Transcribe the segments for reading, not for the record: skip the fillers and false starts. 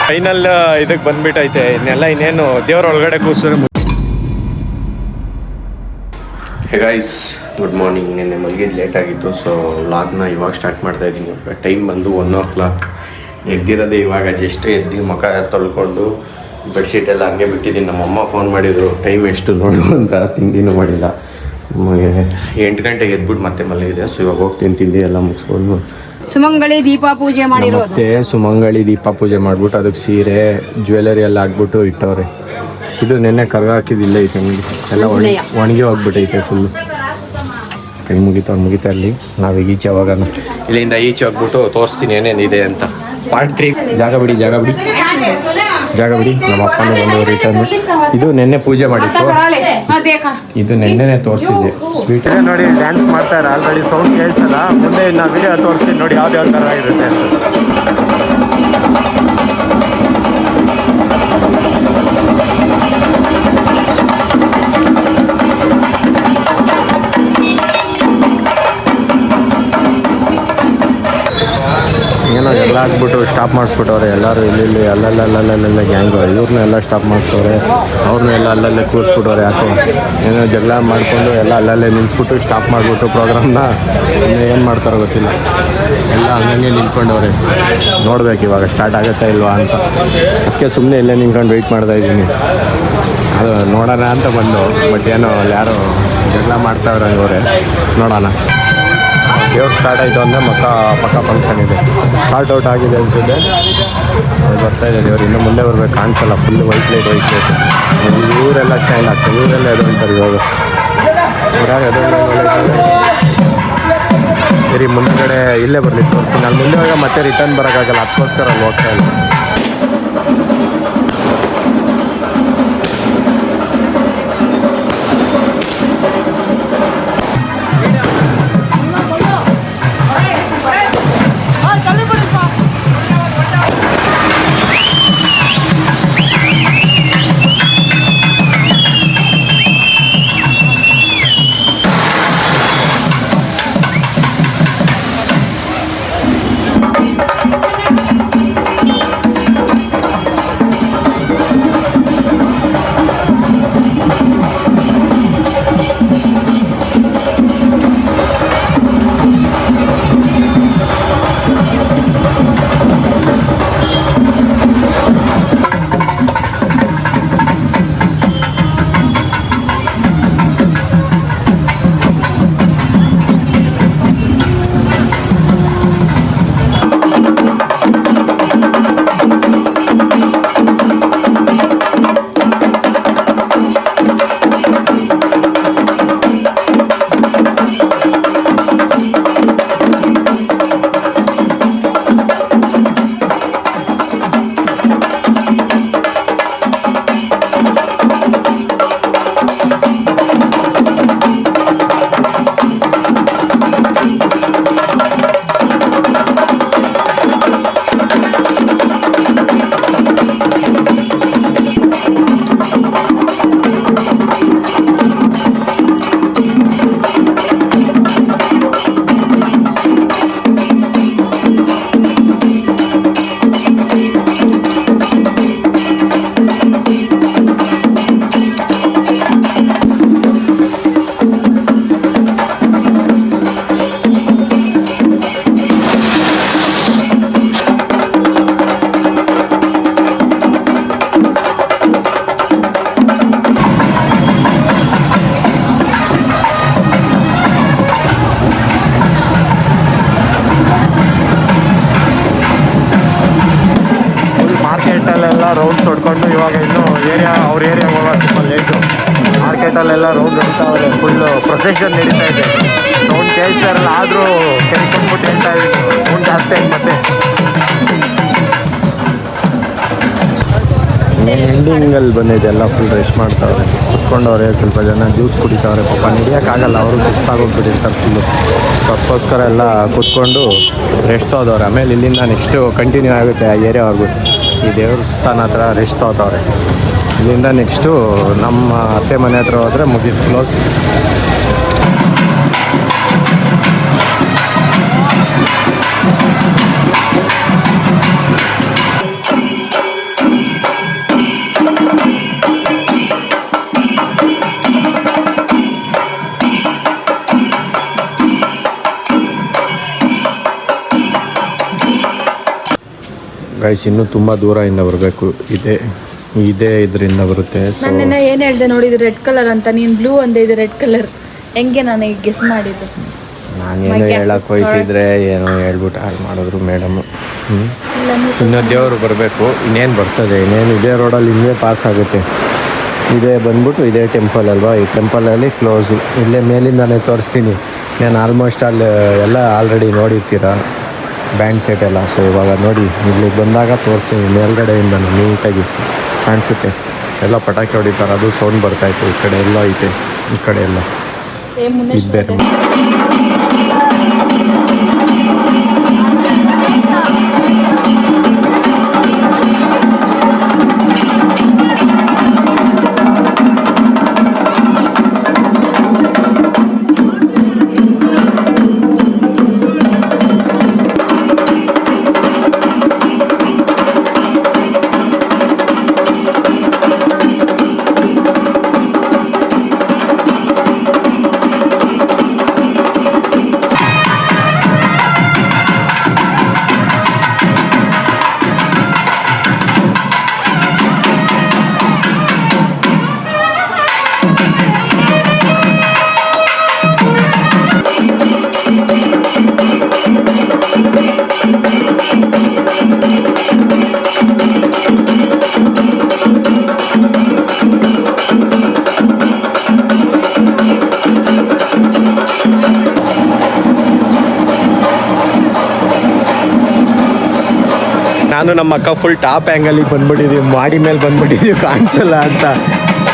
Final ಇದಕ್ಕೆ ಬಂದ್ಬಿಟ್ಟೈತೆ. ಇನ್ನೇನು ದೇವ್ರ ಒಳಗಡೆ ಕೂರ್ಸಿದ್ರೆ. Hey guys, good morning. ನಿನ್ನೆ ಮಲಗಿದ್ದು ಲೇಟ್ ಆಗಿತ್ತು, ಸೊ ವ್ಲಾಗ್ನ ಇವಾಗ ಸ್ಟಾರ್ಟ್ ಮಾಡ್ತಾ ಇದ್ದೀನಿ. ಟೈಮ್ ಬಂದು 1 o'clock. ಎದ್ದಿರೋದೇ ಇವಾಗ. ಜಸ್ಟ್ ಎದ್ದು ಮುಖ ತೊಳ್ಕೊಂಡು ಬೆಡ್ಶೀಟ್ ಎಲ್ಲ ಹಂಗೆ ಬಿಟ್ಟಿದ್ದೀನಿ. ನಮ್ಮಮ್ಮ ಫೋನ್ ಮಾಡಿದರು, ಟೈಮ್ ಎಷ್ಟು ನೋಡು ಅಂತ. ತಿಂಡಿನೂ ಮಾಡಿಲ್ಲ. 8 ಗಂಟೆಗೆ ಎದ್ಬಿಟ್ಟು ಮತ್ತೆ ಮಲಗಿದೆ. ಸೊ ಇವಾಗ ಹೋಗ್ತೀನಿ ತಿಂಡಿ ಎಲ್ಲ ಮುಗಿಸ್ಕೊಂಡು. ಸುಮಂಗಳಿ ದೀಪ ಪೂಜೆ ಮಾಡಿರೋದು. ಮತ್ತೆ ಸುಮಂಗಳಿ ದೀಪ ಪೂಜೆ ಮಾಡಿಬಿಟ್ಟು ಅದಕ್ಕೆ ಸೀರೆ ಜ್ಯುವೆಲರಿ ಎಲ್ಲ ಹಾಕ್ಬಿಟ್ಟು ಇಟ್ಟವ್ರೆ. ಇದು ನೆನ್ನೆ ಕರ್ಗ ಹಾಕಿದ್ದಿಲ್ಲ ಐತೆ ಅಂಗಡಿ ಎಲ್ಲ ಒಣಗಿ ಹೋಗ್ಬಿಟ್ಟೈತೆ ಫುಲ್ಲು. ಕೈ ಮುಗಿತಾ ಇರಲಿ. ನಾವೀಗ ಈಚೆ ಹೋಗೋಣ. ಇಲ್ಲಿಂದ ಈಚೆ ಹೋಗ್ಬಿಟ್ಟು ತೋರಿಸ್ತೀನಿ ಏನೇನಿದೆ ಅಂತ. ಪಾರ್ಟ್ 3. ಜಾಗ ಬಿಡಿ. ನಮ್ಮ ಅಪ್ಪನ ಒಂದು ರಿಟರ್ನ್. ಇದು ನೆನ್ನೆ ಪೂಜೆ ಮಾಡಿತ್ತು. ಇದು ನೆನ್ನೆನೇ ತೋರಿಸಿದ್ದೆ. ಸ್ವೀಟ್ ನೋಡಿ ಡ್ಯಾನ್ಸ್ ಮಾಡ್ತಾರೆ. ಆಲ್ರೆಡಿ ಸೌಂಡ್ ಕೇಳಿಸಲ್ಲ. ಮುಂದೆ ನಾವು ವಿಡಿಯೋ ತೋರಿಸ್ತೀನಿ ನೋಡಿ ಯಾವ ಥರ ಇರುತ್ತೆ ಅಂತ. ಏನೋ ಎಲ್ಲ ಹಾಕ್ಬಿಟ್ಟು ಸ್ಟಾಪ್ ಮಾಡಿಸ್ಬಿಟ್ಟವ್ರೆ ಎಲ್ಲರೂ. ಇಲ್ಲಿ ಅಲ್ಲಲ್ಲ ಗ್ಯಾಂಗು ಇವ್ರನ್ನೆಲ್ಲ ಸ್ಟಾಪ್ ಮಾಡಿಸವ್ರೆ. ಅವ್ರನ್ನೆಲ್ಲ ಅಲ್ಲಲ್ಲೇ ಕೂರಿಸ್ಬಿಟ್ಟವ್ರೆ. ಯಾಕೋ ಏನೋ ಜಗಳ ಮಾಡಿಕೊಂಡು ಎಲ್ಲ ಅಲ್ಲಲ್ಲೇ ನಿಲ್ಲಿಸ್ಬಿಟ್ಟು ಸ್ಟಾಪ್ ಮಾಡಿಬಿಟ್ಟು ಪ್ರೋಗ್ರಾಮ್ನ ಇನ್ನೂ ಏನು ಮಾಡ್ತಾರೋ ಗೊತ್ತಿಲ್ಲ. ಎಲ್ಲ ಹಂಗಂಗೆ ನಿಂತ್ಕೊಂಡವ್ರೆ. ನೋಡ್ಬೇಕು ಇವಾಗ ಸ್ಟಾರ್ಟ್ ಆಗುತ್ತಾ ಇಲ್ವಾ ಅಂತ. ಅದಕ್ಕೆ ಸುಮ್ಮನೆ ಇಲ್ಲೇ ನಿಂತ್ಕೊಂಡು ವೆಯ್ಟ್ ಮಾಡ್ತಾಯಿದ್ದೀನಿ. ಅದು ನೋಡೋಣ ಅಂತ ಬಂದು. ಬಟ್ ಏನೋ ಯಾರೋ ಜಗಳ ಮಾಡ್ತಾವ್ರೆ ಇವರೇ. ನೋಡೋಣ. ದೇವ್ರು ಸ್ಟಾರ್ಟ್ ಆಯಿತು ಅಂದರೆ ಪಕ್ಕ ಫಂಕ್ಷನ್ ಇದೆ. ಸ್ಟಾರ್ಟ್ ಔಟ್ ಆಗಿದೆ ಅನಿಸುತ್ತೆ. ಅದು ಬರ್ತಾಯಿದೆ ದೇವ್ರು. ಇನ್ನೂ ಮುಂದೆ ಬರ್ಬೇಕು. ಕಾಣಿಸಲ್ಲ. Full white light. ಇವರೆಲ್ಲ ಸ್ಟ್ಯಾಂಡ್ ಆಗ್ತದೆ. ಇವರೆಲ್ಲ ಎದುರಂತಾರೆ ಇವಾಗ. ಸರಿ ಮುಂದ್ಗಡೆ ಇಲ್ಲೇ ಬರಲಿ ತೋರಿಸಿ. ನಾನು ಮುಂದೆ ಹೋಗ ಮತ್ತೆ ರಿಟರ್ನ್ ಬರೋಕ್ಕಾಗಲ್ಲ. ಅದಕ್ಕೋಸ್ಕರ ಅಲ್ಲಿ ಹೋಗ್ತಾ ಇಲ್ಲ. ರೌಂಡ್ಸ್ ಹೊಡ್ಕೊಂಡು ಇವಾಗ ಇನ್ನೂ ಅವ್ರ ಏರಿಯಾ ಹೋಗೋದು ತುಂಬ ಲೇಟು. ಮಾರ್ಕೆಟಲ್ಲೆಲ್ಲ ರೌಂಡ್ ಹೊಡ್ತಾವ್ರೆ. ಫುಲ್ಲು ಪ್ರೊಸೆಷನ್ ನಡೀತಾ ಇದೆ. ಸೌಂಡ್ ಕೇಳ್ತಾ ಇರಲ್ಲ. ಆದರೂ ಕೆಲ್ಕೊಂಡ್ಬಿಟ್ಟು ಹೇಳ್ತಾ ಇದ್ದೀನಿ. ಸೌಂಡ್ ಜಾಸ್ತಿ ಆಗಿ ಮತ್ತೆ ಎಂಡಿಂಗಲ್ಲಿ ಬಂದಿದೆ. ಎಲ್ಲ ಫುಲ್ ರೆಸ್ಟ್ ಮಾಡ್ತಾವ್ರೆ. ಕುತ್ಕೊಂಡವ್ರೆ. ಸ್ವಲ್ಪ ಜನ ಜ್ಯೂಸ್ ಕುಡಿತಾವ್ರೆ. ಪಾಪ ನಡೆಯೋಕ್ಕಾಗಲ್ಲ. ಅವರು ಸುಸ್ತಾಗೋಗ್ಬಿಟ್ಟಿರ್ತಾರೆ ಫುಲ್ಲು. ಅದಕ್ಕೋಸ್ಕರ ಎಲ್ಲ ಕುತ್ಕೊಂಡು ರೆಸ್ಟ್ ತೊಗೊದವ್ರೆ. ಆಮೇಲೆ ಇಲ್ಲಿಂದ ನೆಕ್ಸ್ಟು ಕಂಟಿನ್ಯೂ ಆಗುತ್ತೆ ಆ ಏರಿಯಾವರೆಗೂ. ಈ ದೇವಸ್ಥಾನ ಹತ್ರ ರೆಸ್ಟ್ ತೊಗೊತವ್ರೆ. ಇಲ್ಲಿಂದ ನೆಕ್ಸ್ಟು ನಮ್ಮ ಅತ್ತೆ ಮನೆ ಹತ್ರ ಹೋದರೆ ಮುಗಿದು ಕ್ಲೋಸ್. ಗೈಸ್ ಇನ್ನೂ ತುಂಬ ದೂರದಿಂದ ಬರಬೇಕು. ಇದೇ ಇದರಿಂದ ಬರುತ್ತೆ. ನಾನು ಏನು ಹೇಳಿದೆ ನೋಡಿ, ಇದು ರೆಡ್ ಕಲರ್ ಅಂತ, ನೀನು ಬ್ಲೂ ಅಂದೆ, ಇದು ರೆಡ್ ಕಲರ್. ಹೆಂಗೆ ನಾನು ಈಗ ಗೆಸ್ ಮಾಡಿದ್ದು? ನಾನೇನು ಹೇಳಕ್ಕೆ ಹೋಯ್ತಿದ್ರೆ ಏನೋ ಹೇಳ್ಬಿಟ್ಟು ಹಾಳು ಮಾಡಿದ್ರು ಮೇಡಮು. ಇನ್ನೂ ದೇವರು ಬರಬೇಕು. ಇನ್ನೇನು ಬರ್ತದೆ, ಇನ್ನೇನು ಇದೇ ರೋಡಲ್ಲಿ ಹಿಂಗೆ ಪಾಸ್ ಆಗುತ್ತೆ. ಇದೇ ಬಂದ್ಬಿಟ್ಟು ಇದೇ ಟೆಂಪಲ್ ಅಲ್ವಾ, ಈ ಟೆಂಪಲಲ್ಲಿ ಕ್ಲೋಸು. ಇಲ್ಲೇ ಮೇಲಿಂದಾನೇ ತೋರಿಸ್ತೀನಿ. ನಾನು ಆಲ್ಮೋಸ್ಟ್ ಅಲ್ಲಿ ಎಲ್ಲ ಆಲ್ರೆಡಿ ನೋಡಿರ್ತೀರ ಬ್ಯಾಂಡ್ ಸೆಟ್ ಎಲ್ಲ. ಸೊ ಇವಾಗ ನೋಡಿ ಇಲ್ಲಿಗೆ ಬಂದಾಗ ತೋರಿಸ್ತೀನಿ ಮೇಲ್ಗಡೆಯಿಂದ ನೀಟಾಗಿ ಕಾಣಿಸುತ್ತೆ. ಎಲ್ಲ ಪಟಾಕಿ ಹೊಡಿತಾರೆ, ಅದು ಸೌಂಡ್ ಬರ್ತಾಯಿತ್ತು. ಈ ಕಡೆ ಎಲ್ಲ ಐತೆ, ಈ ಕಡೆ ಎಲ್ಲ ಇದ್ದೇ. ನಾನು ನಮ್ಮ ಅಕ್ಕ ಫುಲ್ ಟಾಪ್ ಆ್ಯಂಗಲಿಗೆ ಬಂದ್ಬಿಟ್ಟಿದ್ದೀವಿ, ಮಾಡಿ ಮೇಲೆ ಬಂದ್ಬಿಟ್ಟಿದ್ದೀವಿ, ಕಾಣಿಸಲ್ಲ ಅಂತ.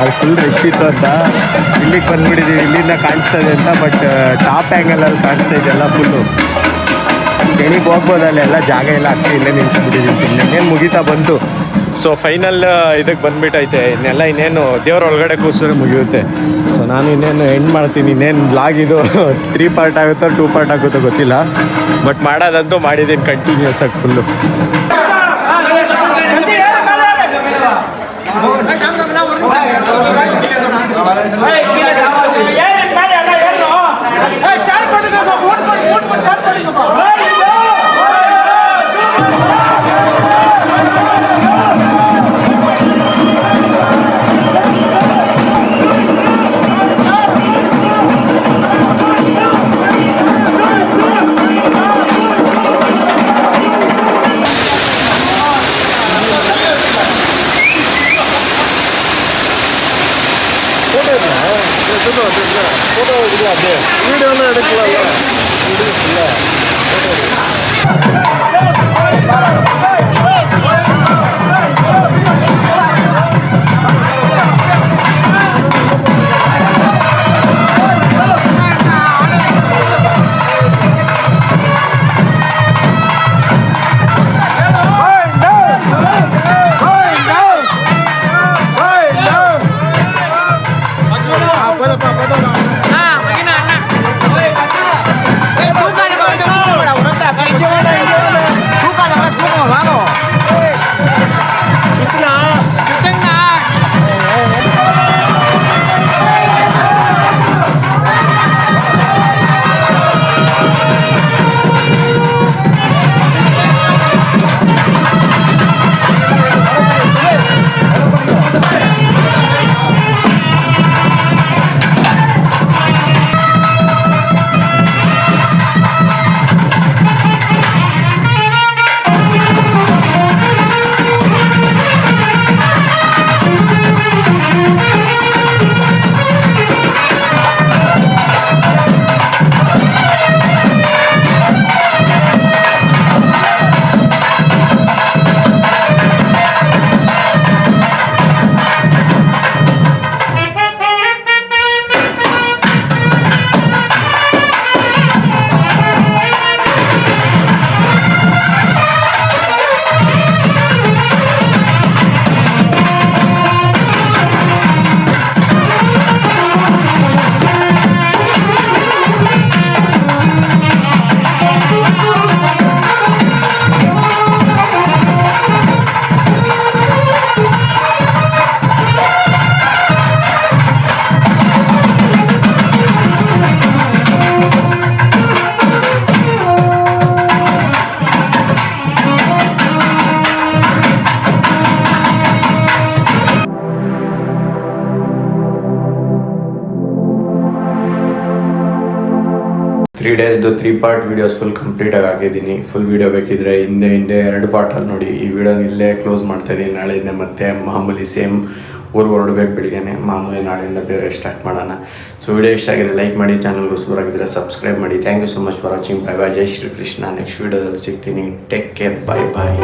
ಅದು ಫುಲ್ ರಶ್ ಇತ್ತು ಅಂತ ಇಲ್ಲಿಗೆ ಬಂದ್ಬಿಟ್ಟಿದ್ದೀವಿ, ಇಲ್ಲಿಂದ ಕಾಣಿಸ್ತದೆ ಅಂತ. ಬಟ್ ಟಾಪ್ ಆ್ಯಂಗಲಲ್ಲಿ ಕಾಣಿಸ್ತಾ ಇದೆಲ್ಲ ಫುಲ್ಲು. ಕೆಣಿಗೆ ಹೋಗ್ಬೋದು, ಅಲ್ಲೆಲ್ಲ ಜಾಗ ಎಲ್ಲ ಆಗ್ತಾ ಇಲ್ಲೇ ನಿಂತ್ಬಿಟ್ಟಿದ್ದೀವಿ ಸುಮ್ಮನೆ. ಇನ್ನೇನು ಮುಗಿತಾ ಬಂತು. ಸೊ ಫೈನಲ್ ಇದಕ್ಕೆ ಬಂದುಬಿಟ್ಟೈತೆ. ಇನ್ನೇನು ದೇವ್ರ ಒಳಗಡೆ ಕೂಸಿದ್ರೆ ಮುಗಿಯುತ್ತೆ. ಸೊ ನಾನು ಇನ್ನೇನು ಎಂಡ್ ಮಾಡ್ತೀನಿ. ಇನ್ನೇನು ಬ್ಲಾಗ್ ಇದು 3 ಪಾರ್ಟ್ ಆಗುತ್ತೋ 2 ಪಾರ್ಟ್ ಆಗುತ್ತೋ ಗೊತ್ತಿಲ್ಲ. ಬಟ್ ಮಾಡೋದಂತೂ ಮಾಡಿದ್ದೀನಿ ಕಂಟಿನ್ಯೂಸ್ ಆಗಿ ಫುಲ್ಲು. ಫೋಟೋ ಅದೇ ವೀಡಿಯೋನ எடுக்கலாம்ல. 3 ಡೇಸ್ದು 3 ಪಾರ್ಟ್ ವೀಡಿಯೋಸ್ ಫುಲ್ ಕಂಪ್ಲೀಟಾಗಿ ಹಾಕಿದ್ದೀನಿ. ಫುಲ್ ವೀಡಿಯೋ ಬೇಕಿದ್ರೆ ಹಿಂದೆ 2 ಪಾರ್ಟಲ್ಲಿ ನೋಡಿ. ಈ ವಿಡಿಯೋನ ಇಲ್ಲೇ ಕ್ಲೋಸ್ ಮಾಡ್ತಾಯಿದ್ದೀನಿ. ನಾಳೆಯಿಂದ ಮತ್ತೆ ಮಾಮೂಲಿ ಸೇಮ್ ಊರಿಗೆ ಹೊರಡ್ಬೇಕು ಬೆಳಿಗ್ಗೆ. ಮಾಮೂಲಿ ನಾಳೆಯಿಂದ ಬೇರೆ ಸ್ಟಾರ್ಟ್ ಮಾಡೋಣ. ಸೊ ವಿಡಿಯೋ ಇಷ್ಟ ಆಗಿದೆ ಲೈಕ್ ಮಾಡಿ, ಚಾನಲ್ಗೆ ಹೊಸಬರಾಗಿದ್ದರೆ ಸಬ್ಸ್ಕ್ರೈಬ್ ಮಾಡಿ. Thank you so much for watching. Bye bye, ಜೈ ಶ್ರೀ ಕೃಷ್ಣ. ನೆಕ್ಸ್ಟ್ ವೀಡಿಯೋದಲ್ಲಿ ಸಿಗ್ತೀನಿ. ಟೇಕ್ ಕೇರ್, ಬೈ ಬಾಯ್.